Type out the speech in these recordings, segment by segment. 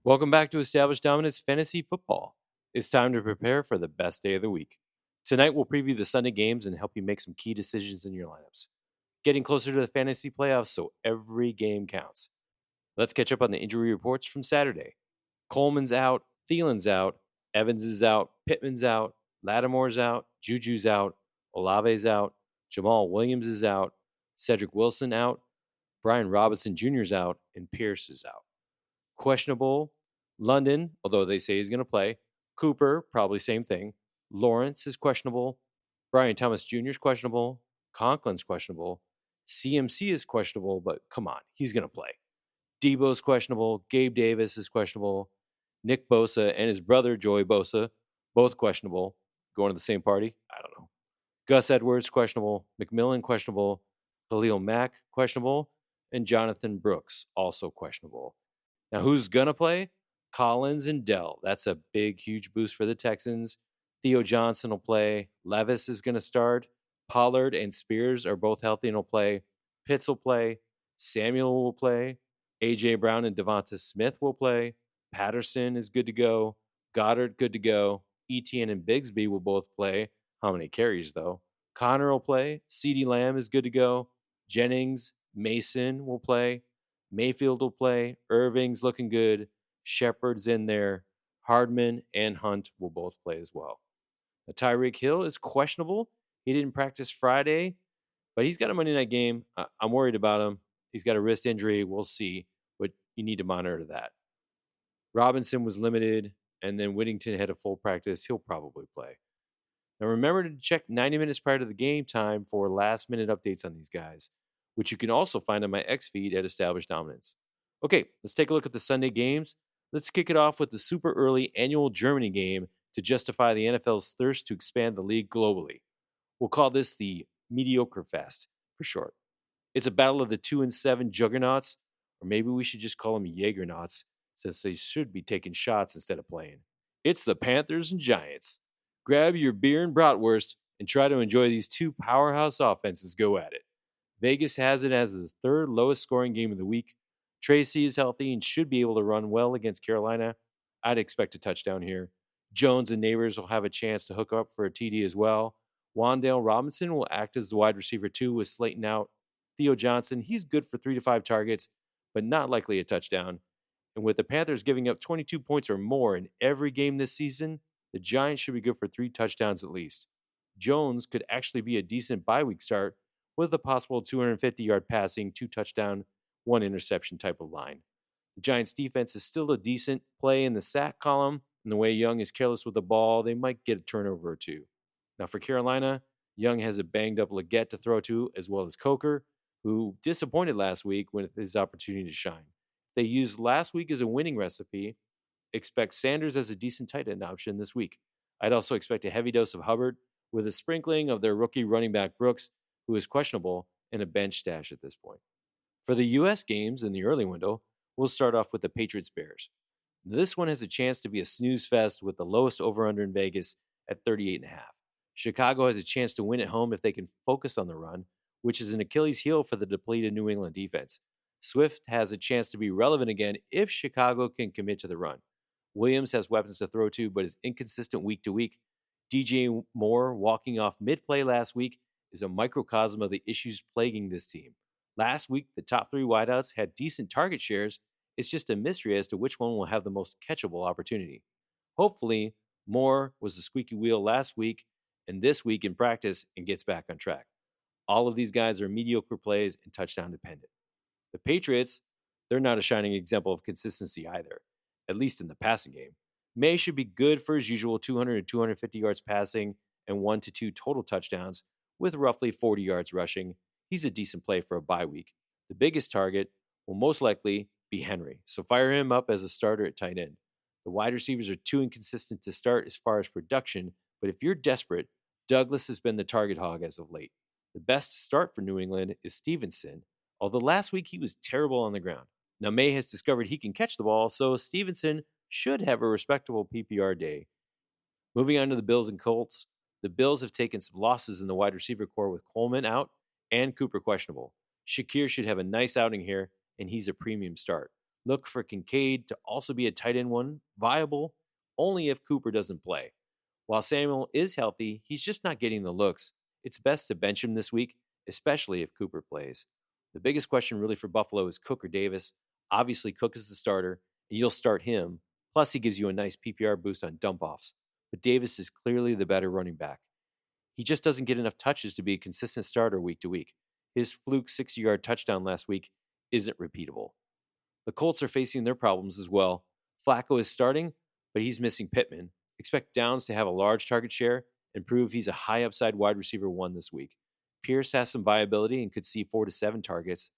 Welcome back to Established Dominance Fantasy Football. It's time to prepare for the best day of the week. Tonight, we'll preview the Sunday games and help you make some key decisions in your lineups. Getting closer to the fantasy playoffs, so every game counts. Let's catch up on the injury reports from Saturday. Coleman's out, Thielen's out, Evans is out, Pittman's out, Lattimore's out, Juju's out, Olave's out, Jamal Williams is out, Cedric Wilson out, Brian Robinson Jr. is out, and Pierce is out. Questionable, London, although they say he's going to play. Cooper, probably same thing. Lawrence is questionable. Brian Thomas Jr. is questionable. Conklin's questionable. CMC is questionable, but come on, he's going to play. Debo's questionable. Gabe Davis is questionable. Nick Bosa and his brother, Joey Bosa, both questionable. Going to the same party? I don't know. Gus Edwards, questionable. McMillan, questionable. Khalil Mack, questionable. And Jonathan Brooks, also questionable. Now, who's going to play? Collins and Dell. That's a big, huge boost for the Texans. Theo Johnson will play. Levis is going to start. Pollard and Spears are both healthy and will play. Pitts will play. Samuel will play. A.J. Brown and Devonta Smith will play. Patterson is good to go. Goddard, good to go. Etienne and Bigsby will both play. How many carries, though? Connor will play. CeeDee Lamb is good to go. Jennings, Mason will play. Mayfield will play. Irving's looking good. Shepard's in there. Hardman and Hunt will both play as well. Now, Tyreek Hill is questionable. He didn't practice Friday, but he's got a Monday night game. I'm worried about him. He's got a wrist injury. We'll see, but you need to monitor that. Robinson was limited, and then Whittington had a full practice. He'll probably play. Now, remember to check 90 minutes prior to the game time for last-minute updates on these guys, which you can also find on my X feed at Established Dominance. Okay, let's take a look at the Sunday games. Let's kick it off with the super early annual Germany game to justify the NFL's thirst to expand the league globally. We'll call this the Mediocre Fest for short. It's a battle of the 2-7 juggernauts, or maybe we should just call them Jaegernauts, since they should be taking shots instead of playing. It's the Panthers and Giants. Grab your beer and bratwurst and try to enjoy these two powerhouse offenses go at it. Vegas has it as the third lowest scoring game of the week. Tracy is healthy and should be able to run well against Carolina. I'd expect a touchdown here. Jones and Neighbors will have a chance to hook up for a TD as well. Wan'Dale Robinson will act as the wide receiver 2 with Slayton out. Theo Johnson, he's good for 3 to 5 targets, but not likely a touchdown. And with the Panthers giving up 22 points or more in every game this season, the Giants should be good for 3 touchdowns at least. Jones could actually be a decent bye week start with a possible 250-yard passing, 2 touchdown, 1 interception type of line. The Giants' defense is still a decent play in the sack column, and the way Young is careless with the ball, they might get a turnover or 2. Now for Carolina, Young has a banged-up Leggett to throw to, as well as Coker, who disappointed last week with his opportunity to shine. They used last week as a winning recipe. Expect Sanders as a decent tight end option this week. I'd also expect a heavy dose of Hubbard with a sprinkling of their rookie running back Brooks, who is questionable, and a bench stash at this point. For the U.S. games in the early window, we'll start off with the Patriots Bears. This one has a chance to be a snooze fest with the lowest over-under in Vegas at 38.5. Chicago has a chance to win at home if they can focus on the run, which is an Achilles heel for the depleted New England defense. Swift has a chance to be relevant again if Chicago can commit to the run. Williams has weapons to throw to, but is inconsistent week to week. DJ Moore walking off mid-play last week is a microcosm of the issues plaguing this team. Last week, the top 3 wideouts had decent target shares. It's just a mystery as to which one will have the most catchable opportunity. Hopefully, Moore was the squeaky wheel last week and this week in practice and gets back on track. All of these guys are mediocre plays and touchdown dependent. The Patriots, they're not a shining example of consistency either, at least in the passing game. May should be good for his usual 200 to 250 yards passing and 1 to 2 total touchdowns with roughly 40 yards rushing. He's a decent play for a bye week. The biggest target will most likely be Henry, so fire him up as a starter at tight end. The wide receivers are too inconsistent to start as far as production, but if you're desperate, Douglas has been the target hog as of late. The best start for New England is Stevenson, although last week he was terrible on the ground. Now May has discovered he can catch the ball, so Stevenson should have a respectable PPR day. Moving on to the Bills and Colts, the Bills have taken some losses in the wide receiver core with Coleman out and Cooper questionable. Shakir should have a nice outing here, and he's a premium start. Look for Kincaid to also be a tight end one, viable only if Cooper doesn't play. While Samuel is healthy, he's just not getting the looks. It's best to bench him this week, especially if Cooper plays. The biggest question really for Buffalo is Cook or Davis. Obviously, Cook is the starter, and you'll start him. Plus, he gives you a nice PPR boost on dump offs. But Davis is clearly the better running back. He just doesn't get enough touches to be a consistent starter week to week. His fluke 60-yard touchdown last week isn't repeatable. The Colts are facing their problems as well. Flacco is starting, but he's missing Pittman. Expect Downs to have a large target share and prove he's a high upside wide receiver one this week. Pierce has some viability and could see 4 to 7 targets.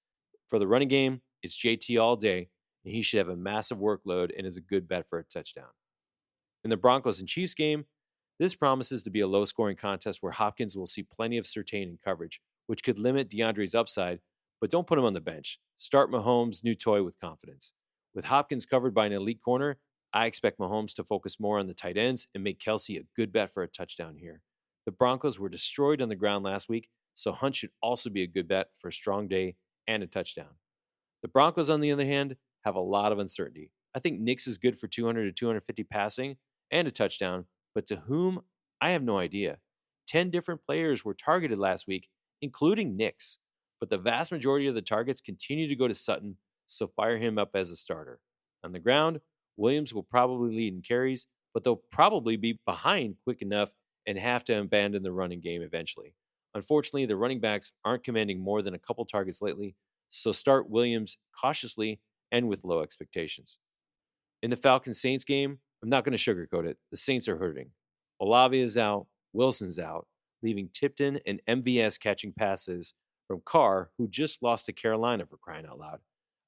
For the running game, it's JT all day, and he should have a massive workload and is a good bet for a touchdown. In the Broncos and Chiefs game, this promises to be a low scoring contest where Hopkins will see plenty of Surtain in coverage, which could limit DeAndre's upside, but don't put him on the bench. Start Mahomes' new toy with confidence. With Hopkins covered by an elite corner, I expect Mahomes to focus more on the tight ends and make Kelsey a good bet for a touchdown here. The Broncos were destroyed on the ground last week, so Hunt should also be a good bet for a strong day and a touchdown. The Broncos, on the other hand, have a lot of uncertainty. I think Nix is good for 200 to 250 passing and a touchdown, but to whom? I have no idea. 10 different players were targeted last week, including Nix, but the vast majority of the targets continue to go to Sutton, so fire him up as a starter. On the ground, Williams will probably lead in carries, but they'll probably be behind quick enough and have to abandon the running game eventually. Unfortunately, the running backs aren't commanding more than a couple targets lately, so start Williams cautiously and with low expectations. In the Falcons Saints game, I'm not going to sugarcoat it. The Saints are hurting. Olave is out, Wilson's out, leaving Tipton and MVS catching passes from Carr, who just lost to Carolina for crying out loud.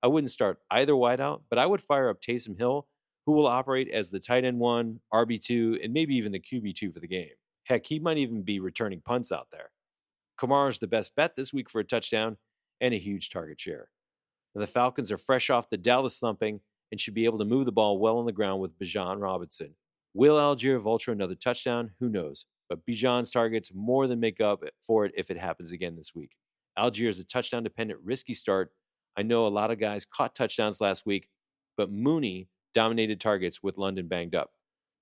I wouldn't start either wideout, but I would fire up Taysom Hill, who will operate as the tight end 1, RB2, and maybe even the QB2 for the game. Heck, he might even be returning punts out there. Kamara's the best bet this week for a touchdown and a huge target share. Now, the Falcons are fresh off the Dallas slumping and should be able to move the ball well on the ground with Bijan Robinson. Will Algier vulture another touchdown? Who knows? But Bijan's targets more than make up for it if it happens again this week. Algier is a touchdown-dependent, risky start. I know a lot of guys caught touchdowns last week, but Mooney dominated targets with London banged up.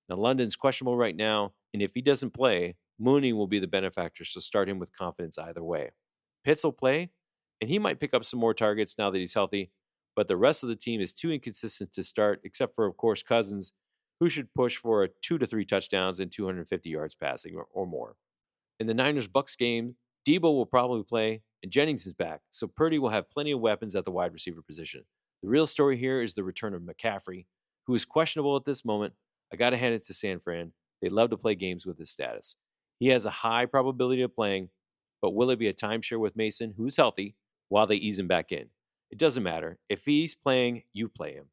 Now, London's questionable right now, and if he doesn't play, Mooney will be the benefactor, so start him with confidence either way. Pitts will play, and he might pick up some more targets now that he's healthy, but the rest of the team is too inconsistent to start, except for, of course, Cousins, who should push for 2 to 3 touchdowns and 250 yards passing or more. In the Niners-Bucks game, Debo will probably play, and Jennings is back, so Purdy will have plenty of weapons at the wide receiver position. The real story here is the return of McCaffrey, who is questionable at this moment. I got to hand it to San Fran. They love to play games with his status. He has a high probability of playing, but will it be a timeshare with Mason, who's healthy, while they ease him back in? It doesn't matter. If he's playing, you play him.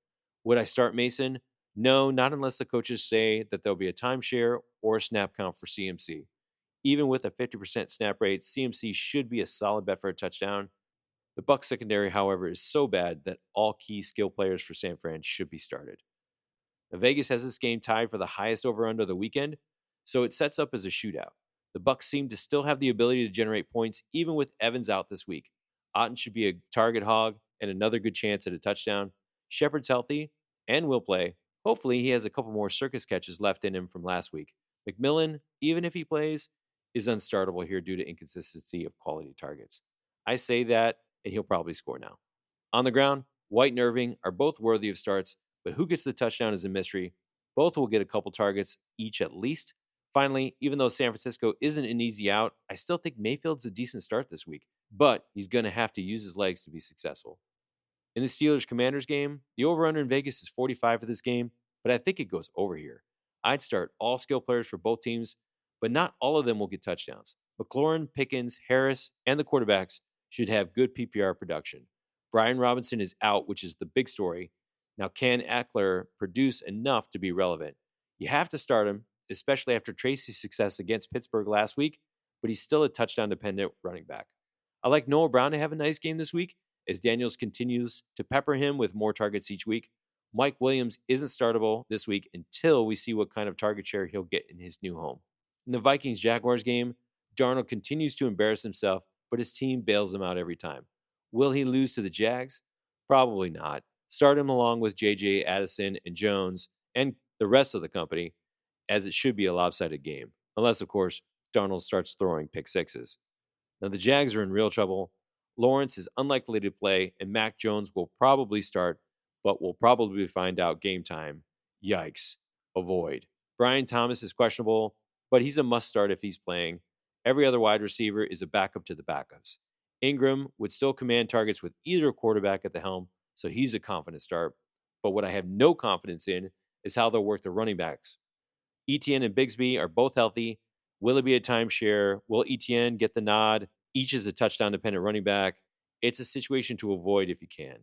Would I start Mason? No, not unless the coaches say that there'll be a timeshare or a snap count for CMC. Even with a 50% snap rate, CMC should be a solid bet for a touchdown. The Bucs secondary, however, is so bad that all key skill players for San Fran should be started. Now, Vegas has this game tied for the highest over-under of the weekend, so it sets up as a shootout. The Bucs seem to still have the ability to generate points even with Evans out this week. Otten should be a target hog and another good chance at a touchdown. Shepard's healthy and will play. Hopefully, he has a couple more circus catches left in him from last week. McMillan, even if he plays, is unstartable here due to inconsistency of quality targets. I say that, and he'll probably score now. On the ground, White and Irving are both worthy of starts, but who gets the touchdown is a mystery. Both will get a couple targets each at least. Finally, even though San Francisco isn't an easy out, I still think Mayfield's a decent start this week, but he's going to have to use his legs to be successful. In the Steelers-Commanders game, the over-under in Vegas is 45 for this game, but I think it goes over here. I'd start all skill players for both teams, but not all of them will get touchdowns. McLaurin, Pickens, Harris, and the quarterbacks should have good PPR production. Brian Robinson is out, which is the big story. Now, can Eckler produce enough to be relevant? You have to start him, especially after Tracy's success against Pittsburgh last week, but he's still a touchdown-dependent running back. I like Noah Brown to have a nice game this week, as Daniels continues to pepper him with more targets each week. Mike Williams isn't startable this week until we see what kind of target share he'll get in his new home. In the Vikings-Jaguars game, Darnold continues to embarrass himself, but his team bails him out every time. Will he lose to the Jags? Probably not. Start him along with JJ, Addison, and Jones, and the rest of the company, as it should be a lopsided game. Unless, of course, Darnold starts throwing pick sixes. Now, the Jags are in real trouble. Lawrence is unlikely to play, and Mac Jones will probably start, but we'll probably find out game time. Yikes. Avoid. Brian Thomas is questionable, but he's a must start if he's playing. Every other wide receiver is a backup to the backups. Ingram would still command targets with either quarterback at the helm, so he's a confident start. But what I have no confidence in is how they'll work the running backs. Etienne and Bigsby are both healthy. Will it be a timeshare? Will Etienne get the nod? Each is a touchdown dependent running back. It's a situation to avoid if you can.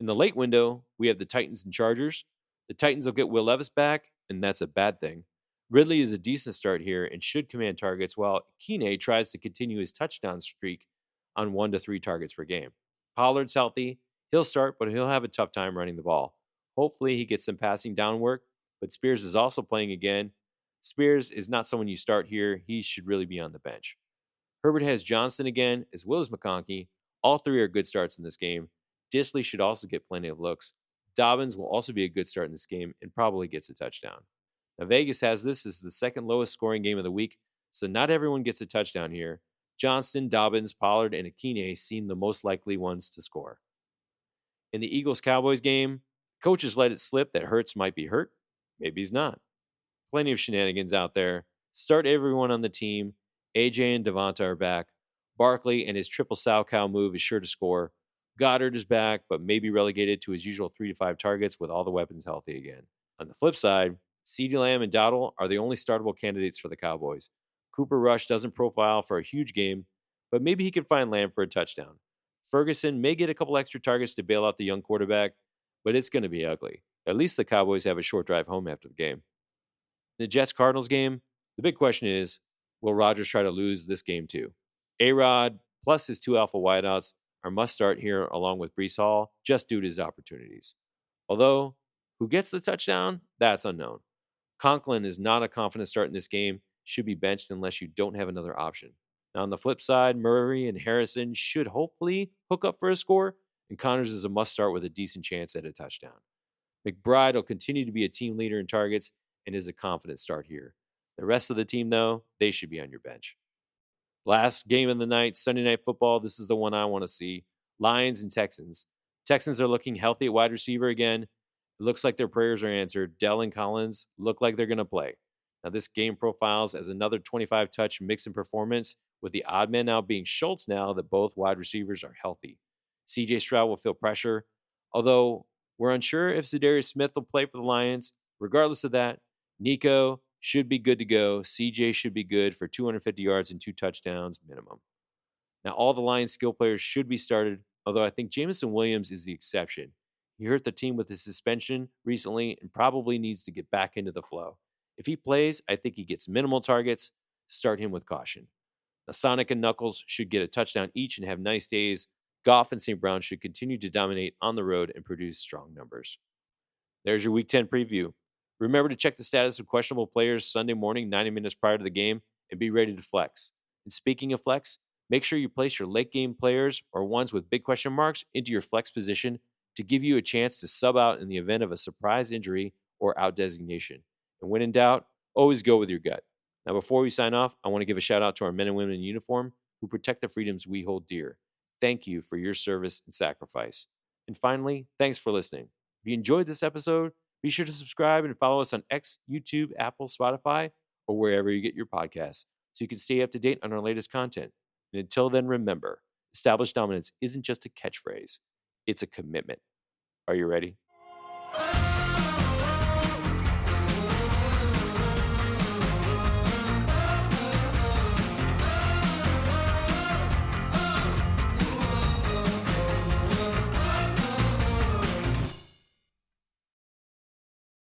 In the late window, we have the Titans and Chargers. The Titans will get Will Levis back, and that's a bad thing. Ridley is a decent start here and should command targets, while Keeney tries to continue his touchdown streak on 1 to 3 targets per game. Pollard's healthy. He'll start, but he'll have a tough time running the ball. Hopefully, he gets some passing down work, but Spears is also playing again. Spears is not someone you start here. He should really be on the bench. Herbert has Johnson again, as well as McConkey. All three are good starts in this game. Disley should also get plenty of looks. Dobbins will also be a good start in this game and probably gets a touchdown. Now, Vegas has this as the second lowest scoring game of the week, so not everyone gets a touchdown here. Johnston, Dobbins, Pollard, and Akine seem the most likely ones to score. In the Eagles-Cowboys game, coaches let it slip that Hurts might be hurt. Maybe he's not. Plenty of shenanigans out there. Start everyone on the team. AJ and Devonta are back. Barkley and his triple sow cow move is sure to score. Goddard is back, but may be relegated to his usual 3 to 5 targets with all the weapons healthy again. On the flip side, CeeDee Lamb and Dowdle are the only startable candidates for the Cowboys. Cooper Rush doesn't profile for a huge game, but maybe he can find Lamb for a touchdown. Ferguson may get a couple extra targets to bail out the young quarterback, but it's going to be ugly. At least the Cowboys have a short drive home after the game. In the Jets-Cardinals game, the big question is, will Rodgers try to lose this game too? A-Rod plus his 2 alpha wideouts are must start here along with Breece Hall just due to his opportunities. Although, who gets the touchdown? That's unknown. Conklin is not a confident start in this game, should be benched unless you don't have another option. Now on the flip side, Murray and Harrison should hopefully hook up for a score, and Connors is a must start with a decent chance at a touchdown. McBride will continue to be a team leader in targets and is a confident start here. The rest of the team, though, they should be on your bench. Last game of the night, Sunday Night Football. This is the one I want to see. Lions and Texans. Texans are looking healthy at wide receiver again. It looks like their prayers are answered. Dell and Collins look like they're going to play. Now, this game profiles as another 25-touch mix in performance, with the odd man now being Schultz now that both wide receivers are healthy. C.J. Stroud will feel pressure, although we're unsure if Zadarius Smith will play for the Lions. Regardless of that, Nico should be good to go. CJ should be good for 250 yards and 2 touchdowns minimum. Now, all the Lions skill players should be started, although I think Jameson Williams is the exception. He hurt the team with his suspension recently and probably needs to get back into the flow. If he plays, I think he gets minimal targets. Start him with caution. Now, Sonic and Knuckles should get a touchdown each and have nice days. Goff and St. Brown should continue to dominate on the road and produce strong numbers. There's your Week 10 preview. Remember to check the status of questionable players Sunday morning, 90 minutes prior to the game, and be ready to flex. And speaking of flex, make sure you place your late game players or ones with big question marks into your flex position to give you a chance to sub out in the event of a surprise injury or out designation. And when in doubt, always go with your gut. Now, before we sign off, I want to give a shout out to our men and women in uniform who protect the freedoms we hold dear. Thank you for your service and sacrifice. And finally, thanks for listening. If you enjoyed this episode, be sure to subscribe and follow us on X, YouTube, Apple, Spotify, or wherever you get your podcasts so you can stay up to date on our latest content. And until then, remember, established dominance isn't just a catchphrase, it's a commitment. Are you ready?